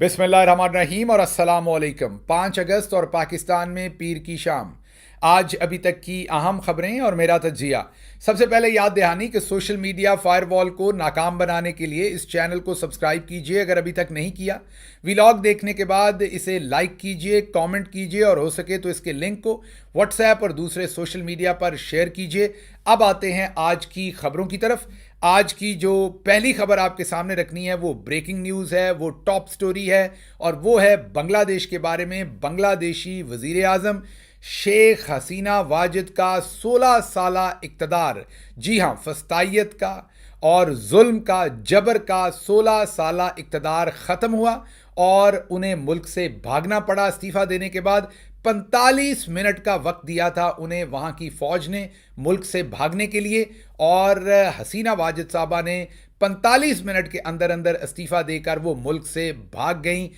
बिस्मिल्लाहिर्रहमानिर्रहीम और अस्सलामुअलैकुम। 5 अगस्त और पाकिस्तान में पीर की शाम। आज अभी तक की अहम खबरें और मेरा तज्जिया। सबसे पहले याद दहानी कि सोशल मीडिया फायरवॉल को नाकाम बनाने के लिए इस चैनल को सब्सक्राइब कीजिए अगर अभी तक नहीं किया। व्लॉग देखने के बाद इसे लाइक कीजिए, कमेंट कीजिए और हो सके तो इसके लिंक को व्हाट्सएप और दूसरे सोशल मीडिया पर शेयर कीजिए। अब आते हैं आज की खबरों की तरफ। आज की जो पहली खबर आपके सामने रखनी है वो ब्रेकिंग न्यूज़ है, वो टॉप स्टोरी है और वो है बांग्लादेश के बारे में। बांग्लादेशी वज़ीर आज़म शेख हसीना वाजिद का 16 साला इक़्तिदार, जी हाँ, फस्तायत का और जुल्म का, जबर का 16 साला इक़्तिदार ख़त्म हुआ और उन्हें मुल्क से भागना पड़ा। इस्तीफ़ा देने के बाद 45 मिनट का वक्त दिया था उन्हें वहाँ की फ़ौज ने मुल्क से भागने के लिए और हसीना वाजिद साहबा ने 45 मिनट के अंदर अंदर इस्तीफ़ा देकर वो मुल्क से भाग गई।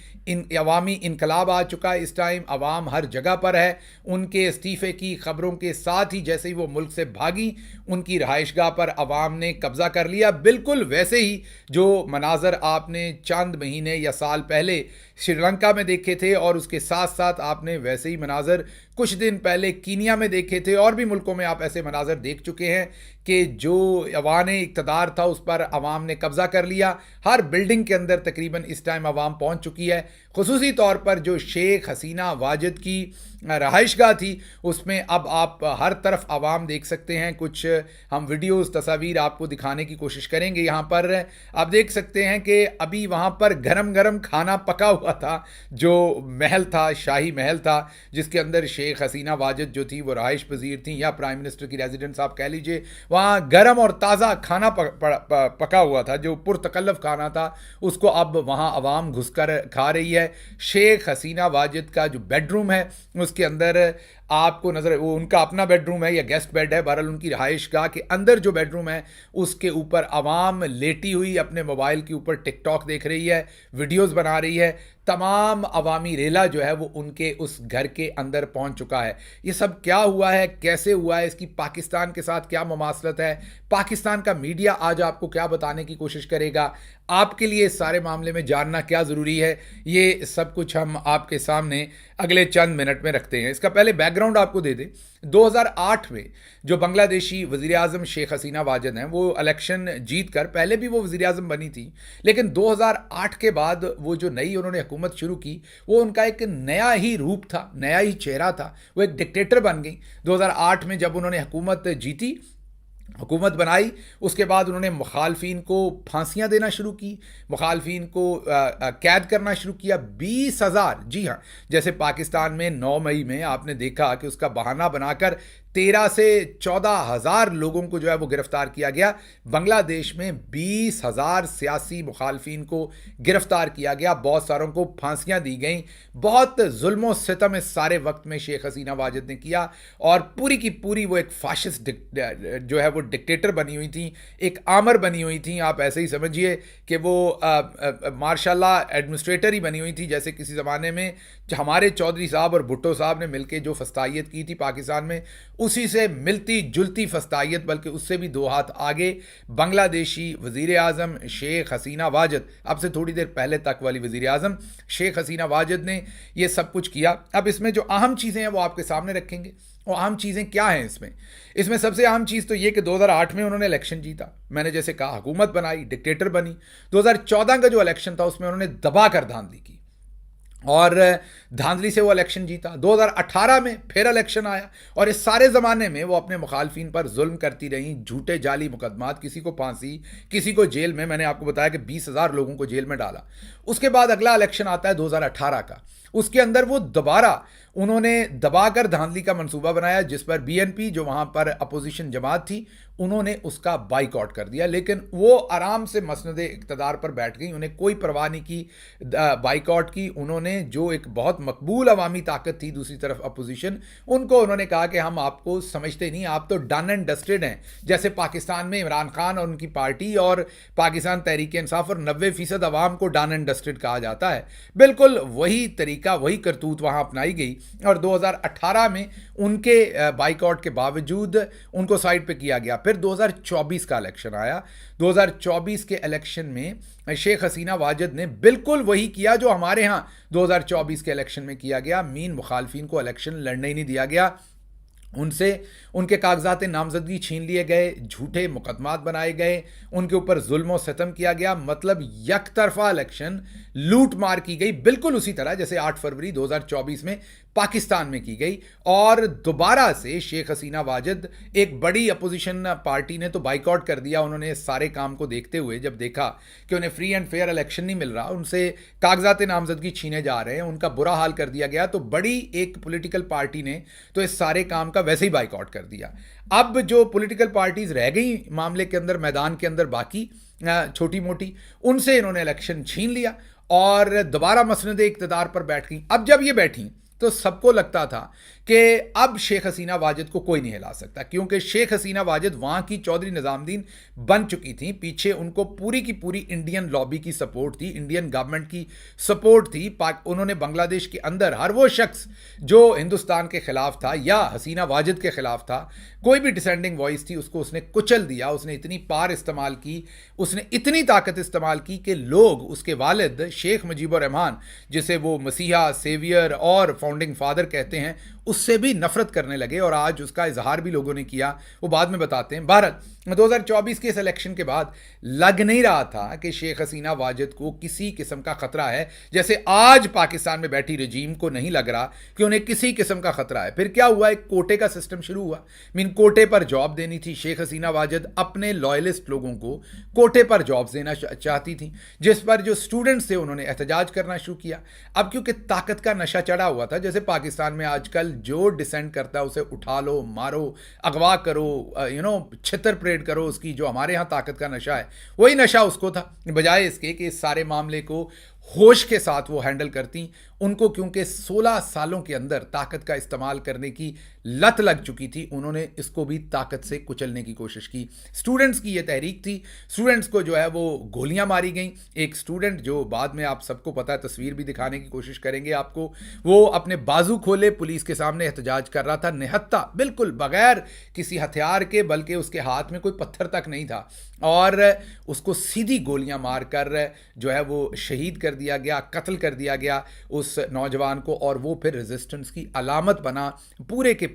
अवामी इनकलाब आ चुका है, इस टाइम अवाम हर जगह पर है। उनके इस्तीफ़े की खबरों के साथ ही जैसे ही वो मुल्क से भागी, उनकी रहाइशगाह पर अवाम ने कब्ज़ा कर लिया। बिल्कुल वैसे ही जो मनाजर आपने चंद महीने या साल पहले श्रीलंका में देखे थे और उसके साथ साथ आपने वैसे ही मनाजर कुछ दिन पहले कीनिया में देखे थे और भी मुल्कों में आप ऐसे मनाजर देख चुके हैं कि जो अवान इक़्तिदार था उस पर अवाम ने कब्ज़ा कर लिया। हर बिल्डिंग के अंदर तकरीबन इस टाइम अवाम पहुंच चुकी है। खुसूसी तौर पर जो शेख हसीना वाजिद की रहाइशगाह थी उसमें अब आप हर तरफ आवाम देख सकते हैं। कुछ हम वीडियोस तस्वीर आपको दिखाने की कोशिश करेंगे। यहाँ पर आप देख सकते हैं कि अभी वहाँ पर गरम गरम खाना पका हुआ था। जो महल था, शाही महल था, जिसके अंदर शेख हसीना वाजिद जो थी वो रहाइश पजीर थी या प्राइम मिनिस्टर की रेजिडेंस आप कह लीजिए, वहाँ गरम और ताज़ा खाना पका हुआ था, जो पुरतकल्लफ खाना था, उसको अब वहाँ आवाम घुसकर खा रही है। शेख हसीना वाजिद का जो बेडरूम है उसके अंदर आपको नजर, वो उनका अपना बेडरूम है या गेस्ट बेड है, बहरहाल उनकी रहाइश गाह के अंदर जो बेडरूम है उसके ऊपर आवाम लेटी हुई अपने मोबाइल के ऊपर टिकटॉक देख रही है, वीडियोस बना रही है। तमाम अवामी रेला जो है वो उनके उस घर के अंदर पहुंच चुका है। ये सब क्या हुआ है, कैसे हुआ है, इसकी पाकिस्तान के साथ क्या मुमासलत है, पाकिस्तान का मीडिया आज आपको क्या बताने की कोशिश करेगा, आपके लिए इस सारे मामले में जानना क्या ज़रूरी है, ये सब कुछ हम आपके सामने अगले चंद मिनट में रखते हैं। इसका पहले बैकग्राउंड आपको दे दें। 2008 में जो बांग्लादेशी वज़ीर आज़म शेख हसीना वाजिद हैं वो इलेक्शन जीत कर, पहले भी वो वज़ीर आज़म बनी थी, लेकिन 2008 के बाद वो जो नई उन्होंने हुकूमत शुरू की वो उनका एक नया ही रूप था, नया ही चेहरा था। वो एक डिक्टेटर बन गई। 2008 में जब उन्होंने हुकूमत जीती, हुकूमत बनाई, उसके बाद उन्होंने मुखालफिन को फांसियाँ देना शुरू की, मुखालफिन को कैद करना शुरू किया। 20,000, जी हाँ, जैसे पाकिस्तान में 9 मई में आपने देखा कि उसका बहाना बनाकर 13 से 14,000 लोगों को जो है वो गिरफ्तार किया गया। बांग्लादेश में 20,000 सियासी मुखालफिन को गिरफ्तार किया गया, बहुत सारों को फांसियाँ दी गई। बहुत जुल्म सितम इस सारे वक्त में शेख हसीना वाजिद ने किया और पूरी की पूरी वो एक फाशिस्ट जो है वो डिक्टेटर बनी हुई थी, एक आमर बनी हुई थी। आप ऐसे ही समझिए कि वो मार्शाल्लाह एडमिनिस्ट्रेटर ही बनी हुई थी, जैसे किसी ज़माने में हमारे चौधरी साहब और भुट्टो साहब ने मिलकर जो फस्तायत की थी पाकिस्तान में, उसी से मिलती जुलती फस्तायत, बल्कि उससे भी 2 हाथ आगे बांग्लादेशी वज़ीर आज़म शेख हसीना वाजिद, अब से थोड़ी देर पहले तक वाली वज़ीर आज़म शेख हसीना वाजिद ने ये सब कुछ किया। अब इसमें जो अहम चीज़ें हैं वो आपके सामने रखेंगे। और अहम चीज़ें क्या हैं इसमें सबसे अहम चीज़ तो ये कि 2008 में उन्होंने इलेक्शन जीता, मैंने जैसे कहा, हुकूमत बनाई, डिक्टेटर बनी। 2014 का जो इलेक्शन था उसमें उन्होंने दबा कर धांधली की और धांधली से वो इलेक्शन जीता। 2018 में फिर इलेक्शन आया और इस सारे ज़माने में वो अपने मुखालफिन पर जुल्म करती रहीं, झूठे जाली मुकदमात, किसी को फांसी, किसी को जेल में। मैंने आपको बताया कि 20,000 लोगों को जेल में डाला। उसके बाद अगला इलेक्शन आता है 2018 का, उसके अंदर वो दोबारा उन्होंने दबाकर धांधली का मंसूबा बनाया, जिस पर बीएनपी जो वहाँ पर अपोजिशन जमात थी उन्होंने उसका बाइकआउट कर दिया। लेकिन वो आराम से मसनदे इक़्तिदार पर बैठ गई, उन्हें कोई परवाह नहीं की, बाइकआउट की उन्होंने। जो एक बहुत मकबूल अवामी ताकत थी दूसरी तरफ अपोजिशन, उनको उन्होंने कहा कि हम आपको समझते नहीं, आप तो डन एंड डस्टेड हैं। जैसे पाकिस्तान में इमरान खान और उनकी पार्टी और पाकिस्तान तहरीक इंसाफ और 90% अवाम को डन एंड डस्टेड कहा जाता है, बिल्कुल वही तरीका, वही करतूत वहाँ अपनाई गई। और 2018 में उनके बाइकआउट के बावजूद उनको साइड पे किया गया। फिर 2024 का इलेक्शन आया। 2024 के इलेक्शन में शेख हसीना वाजिद ने बिल्कुल वही किया जो हमारे यहाँ 2024 के इलेक्शन में किया गया। मीन मुखालफिन को इलेक्शन लड़ने ही नहीं दिया गया, उनसे उनके कागजात नामजदगी छीन लिए गए, झूठे मुकदमात बनाए गए, उनके ऊपर जुल्म और सितम किया गया। मतलब यकतरफा इलेक्शन, लूट मार की गई, बिल्कुल उसी तरह जैसे 8 फरवरी 2024 में पाकिस्तान में की गई। और दोबारा से शेख हसीना वाजिद, एक बड़ी अपोजिशन पार्टी ने तो बाइकआउट कर दिया। उन्होंने इस सारे काम को देखते हुए जब देखा कि उन्हें फ्री एंड फेयर इलेक्शन नहीं मिल रहा, उनसे कागजात नामजदगी छीने जा रहे हैं, उनका बुरा हाल कर दिया गया, तो बड़ी एक पॉलिटिकल पार्टी ने तो इस सारे काम का वैसे ही बाइकआउट कर दिया। अब जो पॉलिटिकल पार्टीज रह गई मामले के अंदर, मैदान के अंदर बाकी छोटी मोटी, उनसे इन्होंने इलेक्शन छीन लिया और दोबारा मसनद इक़्तिदार पर बैठ गई। अब जब ये बैठी तो सबको लगता था कि अब शेख हसीना वाजिद को कोई नहीं हिला सकता, क्योंकि शेख हसीना वाजिद वहाँ की चौधरी निज़ामुद्दीन बन चुकी थी। पीछे उनको पूरी की पूरी इंडियन लॉबी की सपोर्ट थी, इंडियन गवर्नमेंट की सपोर्ट थी। उन्होंने बांग्लादेश के अंदर हर वो शख्स जो हिंदुस्तान के खिलाफ था या हसीना वाजिद के खिलाफ था, कोई भी डिसेंडिंग वॉइस थी, उसको उसने कुचल दिया। उसने इतनी पार इस्तेमाल की, उसने इतनी ताकत इस्तेमाल की कि लोग उसके वालिद शेख मुजीबुर रहमान, जिसे वो मसीहा, सेवियर और फाउंडिंग फादर कहते हैं, उससे भी नफरत करने लगे। और आज उसका इजहार भी लोगों ने किया, वो बाद में बताते हैं। भारत 2024 के इस इलेक्शन के बाद लग नहीं रहा था कि शेख हसीना वाजिद को किसी किस्म का खतरा है, जैसे आज पाकिस्तान में बैठी रजीम को नहीं लग रहा कि उन्हें किसी किस्म का खतरा है। फिर क्या हुआ, एक कोटे का सिस्टम शुरू हुआ। मीन कोटे पर जॉब देनी थी। शेख हसीना वाजिद अपने लॉयलिस्ट लोगों को कोटे पर जॉब देना चाहती थी, जिस पर जो स्टूडेंट्स थे उन्होंने एहतजाज करना शुरू किया। अब क्योंकि ताकत का नशा चढ़ा हुआ था, जैसे पाकिस्तान में आजकल जो डिसेंड करता है उसे उठा लो, मारो, अगवा करो, छितर परेड करो उसकी, जो हमारे यहाँ ताकत का नशा है, वही नशा उसको था। बजाय इसके कि इस सारे मामले को होश के साथ वो हैंडल करती, उनको क्योंकि 16 सालों के अंदर ताकत का इस्तेमाल करने की लत लग चुकी थी, उन्होंने इसको भी ताकत से कुचलने की कोशिश की। स्टूडेंट्स की ये तहरीक थी, स्टूडेंट्स को जो है वो गोलियां मारी गई। एक स्टूडेंट, जो बाद में आप सबको पता है, तस्वीर भी दिखाने की कोशिश करेंगे आपको, वो अपने बाजू खोले पुलिस के सामने एहतजाज कर रहा था, निहत्ता, बिल्कुल बगैर किसी हथियार के, बल्कि उसके हाथ में कोई पत्थर तक नहीं था, और उसको सीधी गोलियां मारकर जो है वो शहीद कर दिया गया, कत्ल कर दिया गया उस नौजवान को। और वो फिर रेजिस्टेंस की अलामत बना, पूरी की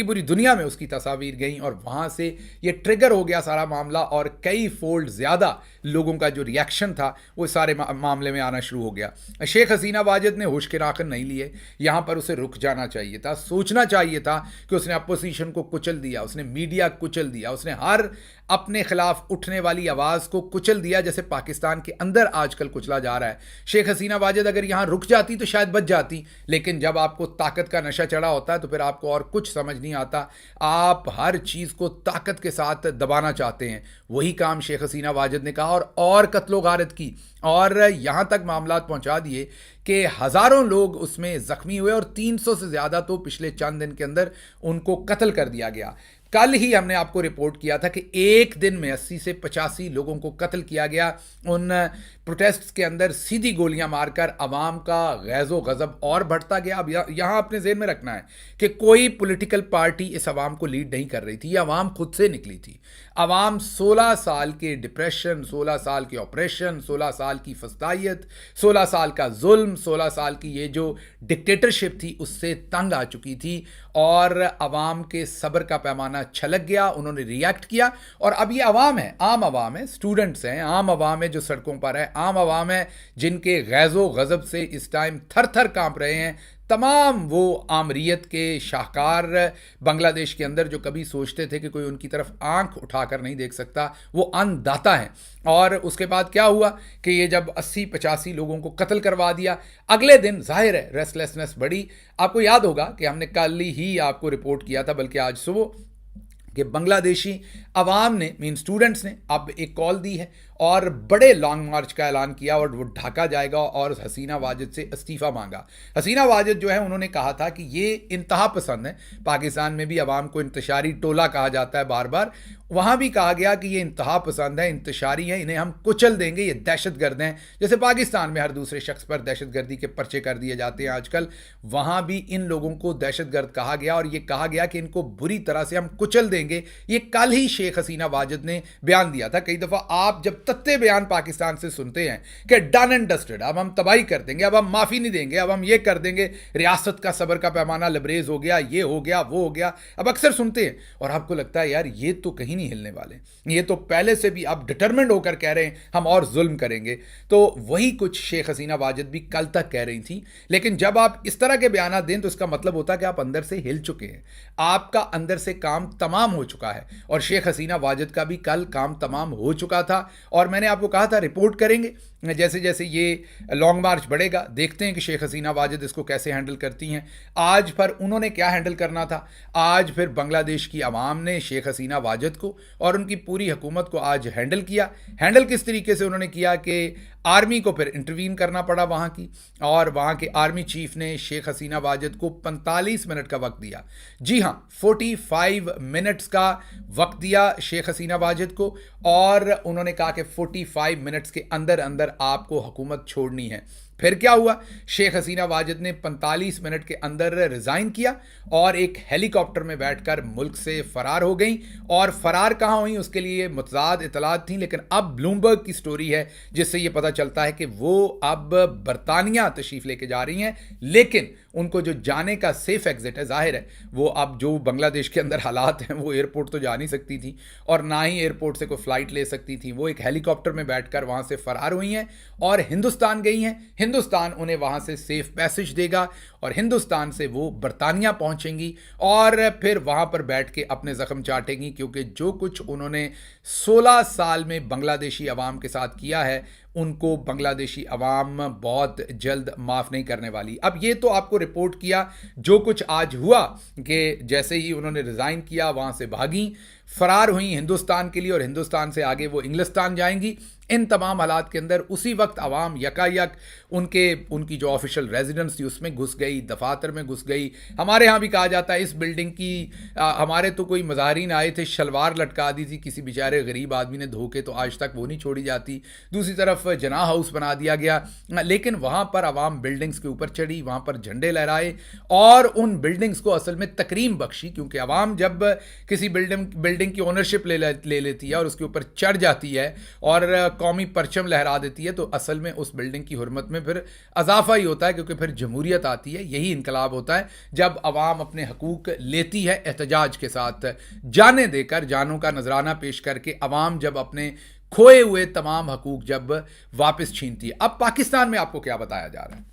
पूरी दुनिया में उसकी तस्वीर गई, और वहाँ से ये ट्रिगर हो गया सारा मामला, और कई फोल्ड ज़्यादा लोगों का जो रिएक्शन था वो सारे मामले में आना शुरू हो गया। शेख हसीना वाजिद ने होश के राखन नहीं लिए, यहाँ पर उसे रुक जाना चाहिए था, सोचना चाहिए था कि उसने अपोजिशन को कुचल दिया, उसने मीडिया कुचल दिया, उसने हर अपने खिलाफ उठने वाली आवाज़ को कुचल दिया, जैसे पाकिस्तान के अंदर आजकल कुचला जा रहा है। शेख हसीना वाजिद अगर यहाँ रुक जाती तो शायद बच जाती, लेकिन जब आपको ताकत का नशा चढ़ा होता है तो फिर आपको और कुछ समझ नहीं आता, आप हर चीज़ को ताकत के साथ दबाना चाहते हैं। वही काम शेख हसीना वाजिद ने कहा, और कत्लो गारत की, और यहाँ तक मामलात पहुँचा दिए कि हज़ारों लोग उसमें ज़ख्मी हुए, और 300 से ज़्यादा तो पिछले चंद दिन के अंदर उनको कत्ल कर दिया गया। कल ही हमने आपको रिपोर्ट किया था कि एक दिन में 80 से 85 लोगों को कत्ल किया गया उन प्रोटेस्ट्स के अंदर, सीधी गोलियां मारकर। अवाम का गैज़ो गज़ब और बढ़ता गया। अब यहाँ अपने ज़हन में रखना है कि कोई पॉलिटिकल पार्टी इस अवाम को लीड नहीं कर रही थी, ये अवाम खुद से निकली थी। अवाम 16 साल के डिप्रेशन, 16 साल के ऑपरेशन, 16 साल की फस्तायत, 16 साल का जुल्म, 16 साल की ये जो डिक्टेटरशिप थी, उससे तंग आ चुकी थी, और अवाम के सब्र का पैमाना छलक गया। उन्होंने रिएक्ट किया, और अब ये अवाम है, आम अवाम है, स्टूडेंट्स हैं, आम अवाम है जो सड़कों पर है, आम अवाम है जिनके गैज़ो गज़ब से इस टाइम थर थर कांप रहे हैं तमाम वो आमरीत के शाहकार बांग्लादेश के अंदर, जो कभी सोचते थे कि कोई उनकी तरफ आंख उठाकर नहीं देख सकता, वो अन्नदाता हैं। और उसके बाद क्या हुआ कि ये जब 80-85 लोगों को कत्ल करवा दिया, अगले दिन जाहिर है रेस्टलेसनेस बढ़ी। आपको याद होगा कि हमने कल ही आपको रिपोर्ट किया था, बल्कि आज सुबह, कि बांग्लादेशी अवाम ने, मीन स्टूडेंट्स ने अब एक कॉल दी है, और बड़े लॉन्ग मार्च का ऐलान किया और वो ढाका जाएगा और हसीना वाजिद से इस्तीफ़ा मांगा। हसीना वाजिद जो है उन्होंने कहा था कि ये इंतहा पसंद है, पाकिस्तान में भी अवाम को इंतशारी टोला कहा जाता है बार बार, वहाँ भी कहा गया कि ये इंतहा पसंद है, इंतशारी है, इन्हें हम कुचल देंगे, ये दहशतगर्द हैं। जैसे पाकिस्तान में हर दूसरे शख्स पर दहशतगर्दी के पर्चे कर दिए जाते हैं आजकल, वहाँ भी इन लोगों को दहशतगर्द कहा गया और ये कहा गया कि इनको बुरी तरह से हम कुचल देंगे। ये कल ही शेख हसीना वाजिद ने बयान दिया था। कई दफ़ा आप जब तत्ते बयान पाकिस्तान से सुनते हैं कि डन एंड डस्टेड, अब हम तबाही कर देंगे, अब हम माफ़ी नहीं देंगे, अब हम ये कर देंगे, रियासत का सब्र का पैमाना लबरेज हो गया, ये हो गया, वो हो गया, अब अक्सर सुनते हैं और आपको लगता है यार ये तो कहीं नहीं हिलने वाले, ये तो पहले से भी अब डिटरमिन्ड होकर कह रहे हैं हम और जुल्म करेंगे। तो वही कुछ शेख हसीना वाजिद भी कल तक कह रही थी। लेकिन जब आप इस तरह के बयान दें तो इसका मतलब होता है कि आप अंदर से हिल चुके हैं, आपका अंदर से काम तमाम हो चुका है। और शेख हसीना वाजिद का भी कल काम तमाम हो चुका था और मैंने आपको कहा था रिपोर्ट करेंगे जैसे जैसे ये लॉन्ग मार्च बढ़ेगा, देखते हैं कि शेख हसीना वाजिद इसको कैसे हैंडल करती हैं। आज पर उन्होंने क्या हैंडल करना था, आज फिर बांग्लादेश की आवाम ने शेख हसीना वाजिद को और उनकी पूरी हुकूमत को आज हैंडल किया। हैंडल किस तरीके से उन्होंने किया कि आर्मी को फिर इंटरवीन करना पड़ा वहाँ की, और वहाँ के आर्मी चीफ ने शेख हसीना वाजिद को 45 मिनट का वक्त दिया। जी हाँ, 45 मिनट्स का वक्त दिया शेख हसीना वाजिद को और उन्होंने कहा कि 45 मिनट्स के अंदर अंदर आपको हुकूमत छोड़नी है। फिर क्या हुआ, शेख हसीना वाजिद ने 45 मिनट के अंदर रिज़ाइन किया और एक हेलीकॉप्टर में बैठकर मुल्क से फ़रार हो गई। और फ़रार कहाँ हुई उसके लिए मुतज़ाद इतलात थी, लेकिन अब ब्लूमबर्ग की स्टोरी है जिससे ये पता चलता है कि वो अब बरतानिया तशरीफ़ लेके जा रही हैं, लेकिन उनको जो जाने का सेफ एग्जिट है, जाहिर है वो अब जो बांग्लादेश के अंदर हालात हैं, वो एयरपोर्ट तो जा नहीं सकती थी और ना ही एयरपोर्ट से कोई फ़्लाइट ले सकती थी। वो एक हेलीकॉप्टर में बैठकर वहाँ से फ़रार हुई हैं और हिंदुस्तान गई हैं। हिंदुस्तान उन्हें वहाँ से सेफ पैसेज देगा और हिंदुस्तान से वो बरतानिया पहुँचेंगी और फिर वहाँ पर बैठ के अपने ज़ख्म चाटेंगी, क्योंकि जो कुछ उन्होंने 16 साल में बांग्लादेशी अवाम के साथ किया है उनको बांग्लादेशी अवाम बहुत जल्द माफ़ नहीं करने वाली। अब ये तो आपको रिपोर्ट किया जो कुछ आज हुआ कि जैसे ही उन्होंने रिज़ाइन किया वहाँ से भागी, फ़रार हुई हिंदुस्तान के लिए और हिंदुस्तान से आगे वो इंग्लिस्तान जाएंगी। इन तमाम हालात के अंदर उसी वक्त आवाम यकायक उनकी जो ऑफिशियल रेजिडेंस थी उसमें घुस गई, दफातर में घुस गई। हमारे यहाँ भी कहा जाता है इस बिल्डिंग की हमारे तो कोई मज़ाहरीन आए थे, शलवार लटका दी थी किसी बेचारे गरीब आदमी ने धो के, तो आज तक वो नहीं छोड़ी जाती। दूसरी तरफ जनाह हाउस बना दिया गया, लेकिन वहाँ पर आवाम बिल्डिंग्स के ऊपर चढ़ी, वहाँ पर झंडे लहराए और उन बिल्डिंग्स को असल में तकरीम बख्शी, क्योंकि आवाम जब किसी बिल्डिंग की ओनरशिप ले लेती है और उसके ऊपर चढ़ जाती है और कौमी परचम लहरा देती है, तो असल में उस बिल्डिंग की हुर्मत में फिर अजाफा ही होता है, क्योंकि फिर जमहूरियत आती है। यही इनकलाब होता है जब अवाम अपने हकूक लेती है एहतजाज के साथ, जाने देकर, जानों का नजराना पेश करके अवाम जब अपने खोए हुए तमाम हकूक जब वापस छीनती है। अब पाकिस्तान में आपको क्या बताया जा रहा है,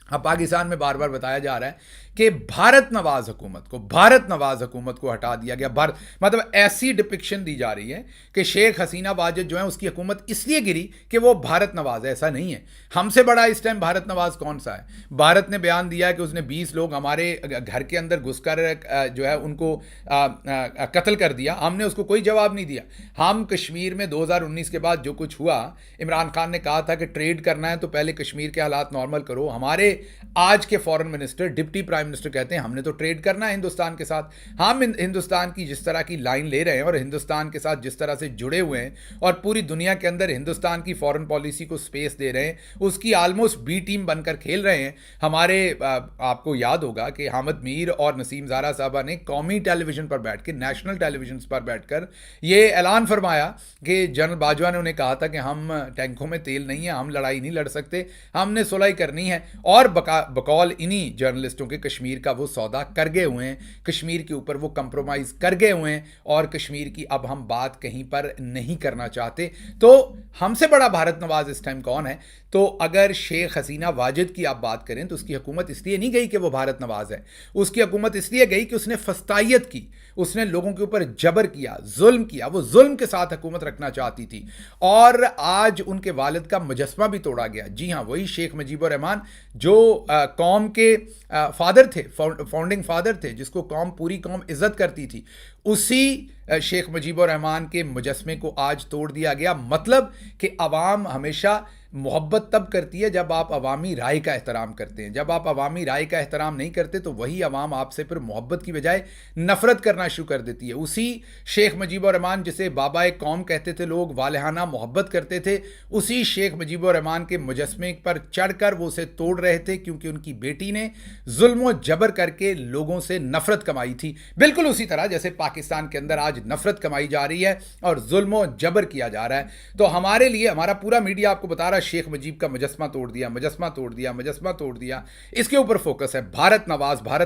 अब पाकिस्तान में बार बार बताया जा रहा है कि भारत नवाज हुकूमत को हटा दिया गया। भारत मतलब ऐसी डिपिक्शन दी जा रही है कि शेख हसीना वाजिद जो है उसकी हुकूमत इसलिए गिरी कि वो भारत नवाज है। ऐसा नहीं है, हमसे बड़ा इस टाइम भारत नवाज कौन सा है। भारत ने बयान दिया है कि उसने 20 लोग हमारे घर के अंदर घुसकर जो है उनको कत्ल कर दिया, हमने उसको कोई जवाब नहीं दिया। हम कश्मीर में 2019 के बाद जो कुछ हुआ, इमरान खान ने कहा था कि ट्रेड करना है तो पहले कश्मीर के हालात नॉर्मल करो। हमारे आज के foreign minister, deputy prime minister कहते हैं हमने तो ट्रेड करना है हिंदुस्तान के साथ। हम हिंदुस्तान की जिस तरह की लाइन ले रहे हैं और हिंदुस्तान के साथ जिस तरह से जुड़े हुए हैं और पूरी दुनिया के अंदर हिंदुस्तान की फॉरेन पॉलिसी को स्पेस दे रहे हैं, उसकी ऑलमोस्ट बी टीम बनकर खेल रहे हैं। हमारे आपको याद होगा कि हामिद मीर और नसीम ज़ारा साहबा ने कौमी टेलीविजन पर बैठ के, नेशनल टेलीविजन पर बैठकर ये ऐलान फरमाया कि जनरल बाजवा ने उन्हें कहा था कि हम टैंकों में तेल नहीं है, हम लड़ाई नहीं लड़ सकते, हमने सुलह करनी है। और बकौल इन्हीं जर्नलिस्टों के कश्मीर का वो सौदा कर गए हुए हैं, कश्मीर के ऊपर वो कंप्रोमाइज़ कर गए हुए हैं और कश्मीर की अब हम बात कहीं पर नहीं करना चाहते। तो हमसे बड़ा भारत नवाज इस टाइम कौन है? तो अगर शेख हसीना वाजिद की आप बात करें तो उसकी हुकूमत इसलिए नहीं गई कि वो भारत नवाज है, उसकी हुकूमत इसलिए गई कि उसने फस्तायत की, उसने लोगों के ऊपर जबर किया, जुल्म किया, वो जुल्म के साथ हुकूमत रखना चाहती थी। और आज उनके वालिद का मुजस्मा भी तोड़ा गया। जी हाँ, वही शेख मुजीबुर रहमान जो कौम के फादर थे, फाउंडिंग फादर थे, जिसको कौम पूरी कौम इज्जत करती थी, उसी शेख मुजीबुर रहमान के मुजस्मे को आज तोड़ दिया गया। मतलब कि अवाम हमेशा मोहब्बत तब करती है जब आप अवामी राय का एहतराम करते हैं। जब आप अवामी राय का एहतराम नहीं करते तो वही अवाम आपसे फिर मोहब्बत की बजाय नफरत करना शुरू कर देती है। उसी शेख मुजीबुर रहमान जिसे बाबा कौम कहते थे लोग, वालहाना मोहब्बत करते थे, उसी शेख मुजीबुर रहमान के मुजस्मे पर चढ़कर वो उसे तोड़ रहे थे, क्योंकि उनकी बेटी ने जुल्म व जबर करके लोगों से नफरत कमाई थी। बिल्कुल उसी तरह जैसे पाकिस्तान के अंदर आज नफरत कमाई जा रही है और जुल्म व जबर किया जा रहा है। तो हमारे लिए हमारा पूरा मीडिया आपको बता रहा है शेख मुजीब का मुजस्मा तोड़ दिया, मुजस्मा तोड़ दिया, मुजस्मा तोड़ दिया, इसके ऊपर फोकस है। भारत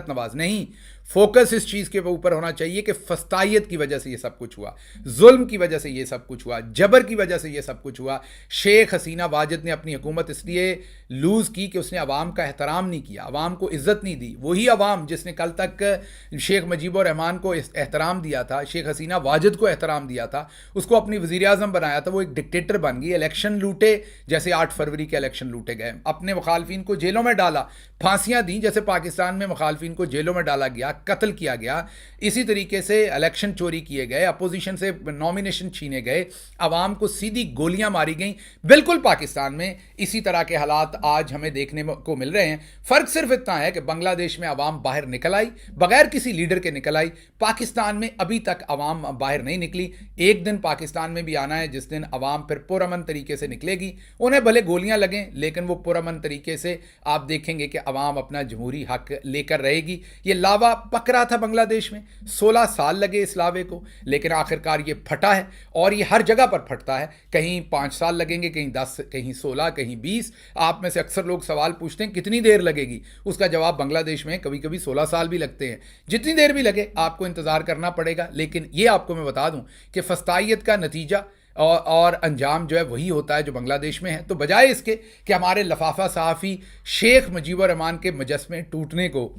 नवाज नहीं, फोकस इस चीज के ऊपर होना चाहिए कि फस्तायत की वजह से ये सब कुछ हुआ, जुल्म की वजह से ये सब कुछ हुआ, जबर की वजह से ये सब कुछ हुआ। शेख हसीना वाजिद ने अपनी हुकूमत इसलिए लूज की कि उसने अवाम का एहतराम नहीं किया, अवाम को इज्जत नहीं दी। वही अवाम जिसने कल तक शेख मुजीबुर रहमान को एहतराम दिया था, शेख हसीना वाजिद को एहतराम दिया था, उसको अपनी वजीर आजम बनाया था, वो एक डिक्टेटर बन गई। इलेक्शन लूटे, जैसे 8 फरवरी के इलेक्शन लूटे गए, अपने मुखालफिन को जेलों में डाला, फांसियां दी जैसे पाकिस्तान में मुखालफिन को जेलों में डाला गया, कत्ल किया गया। इसी तरीके से इलेक्शन चोरी किए गए, अपोजिशन से नॉमिनेशन छीने गए, अवाम को सीधी गोलियां मारी गई। बिल्कुल पाकिस्तान में इसी तरह के हालात आज हमें देखने को मिल रहे हैं। फर्क सिर्फ इतना है कि बांग्लादेश में अवाम बाहर निकल आई, बगैर किसी लीडर के निकल आई। पाकिस्तान में अभी तक अवाम बाहर नहीं निकली। एक दिन पाकिस्तान में भी आना है जिस दिन अवाम फिर पुरअमन तरीके से निकलेगी। उन्हें भले गोलियां लगें, लेकिन वो पुरअमन तरीके से आप देखेंगे कि अवाम अपना जमहूरी हक लेकर रहेगी। ये लावा पक रहा था बांग्लादेश में, 16 साल लगे इस लावे को, लेकिन आखिरकार ये फटा है और ये हर जगह पर फटता है। कहीं 5 साल लगेंगे, कहीं 10, कहीं 16, कहीं 20। आप में से अक्सर लोग सवाल पूछते हैं कितनी देर लगेगी, उसका जवाब बांग्लादेश में कभी कभी 16 साल भी लगते हैं। जितनी देर भी लगे आपको इंतजार करना पड़ेगा। लेकिन ये आपको मैं बता दूं कि फस्तायत का नतीजा और अंजाम जो है वही होता है जो बांग्लादेश में है। तो बजाय इसके कि हमारे लफाफा सहाफ़ी शेख मुजीबुर रहमान के मुजस्मे टूटने को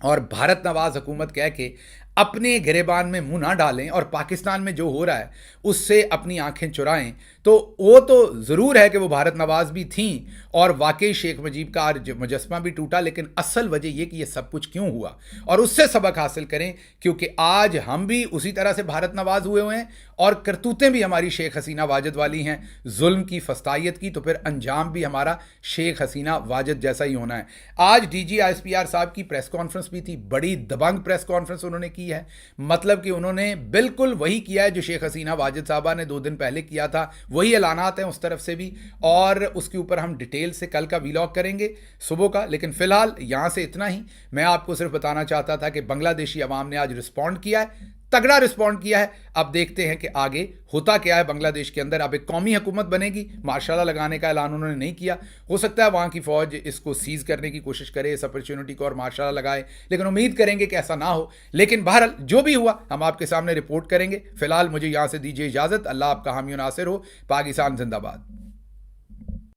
और भारत नवाज हुकूमत कह के अपने गिरेबान में मुंह ना डालें और पाकिस्तान में जो हो रहा है उससे अपनी आंखें चुराएं, तो वो तो ज़रूर है कि वो भारत नवाज भी थीं और वाकई शेख मुजीब का मुजस्मा भी टूटा। लेकिन असल वजह यह कि ये सब कुछ क्यों हुआ और उससे सबक हासिल करें, क्योंकि आज हम भी उसी तरह से भारत नवाज हुए हैं और करतूतें भी हमारी शेख हसीना वाजिद वाली हैं, जुल्म की, फस्तायत की। तो फिर अंजाम भी हमारा शेख हसीना वाजिद जैसा ही होना है। आज DG साहब की प्रेस कॉन्फ्रेंस भी थी, बड़ी दबंग प्रेस कॉन्फ्रेंस उन्होंने की है। मतलब कि उन्होंने बिल्कुल वही किया है जो शेख हसीना वाजिद साहबा ने 2 दिन पहले किया था, वही ऐलानात हैं उस तरफ से भी, और उसके ऊपर हम डिटेल से कल का वीलॉग करेंगे सुबह का। लेकिन फिलहाल यहां से इतना ही। मैं आपको सिर्फ बताना चाहता था कि बांग्लादेशी अवाम ने आज रिस्पॉन्ड किया है, तगड़ा रिस्पॉन्ड किया है। अब देखते हैं कि आगे होता क्या है बांग्लादेश के अंदर। अब एक कौमी हुकूमत बनेगी, मार्शल लगाने का ऐलान उन्होंने नहीं किया। हो सकता है वहाँ की फ़ौज इसको सीज़ करने की कोशिश करे, इस अपॉर्चुनिटी को, और मार्शल लगाए, लेकिन उम्मीद करेंगे कि ऐसा ना हो। लेकिन बहरहाल जो भी हुआ हम आपके सामने रिपोर्ट करेंगे। फिलहाल मुझे यहाँ से दीजिए इजाज़त। अल्लाह आपका हामी नासिर हो। पाकिस्तान जिंदाबाद।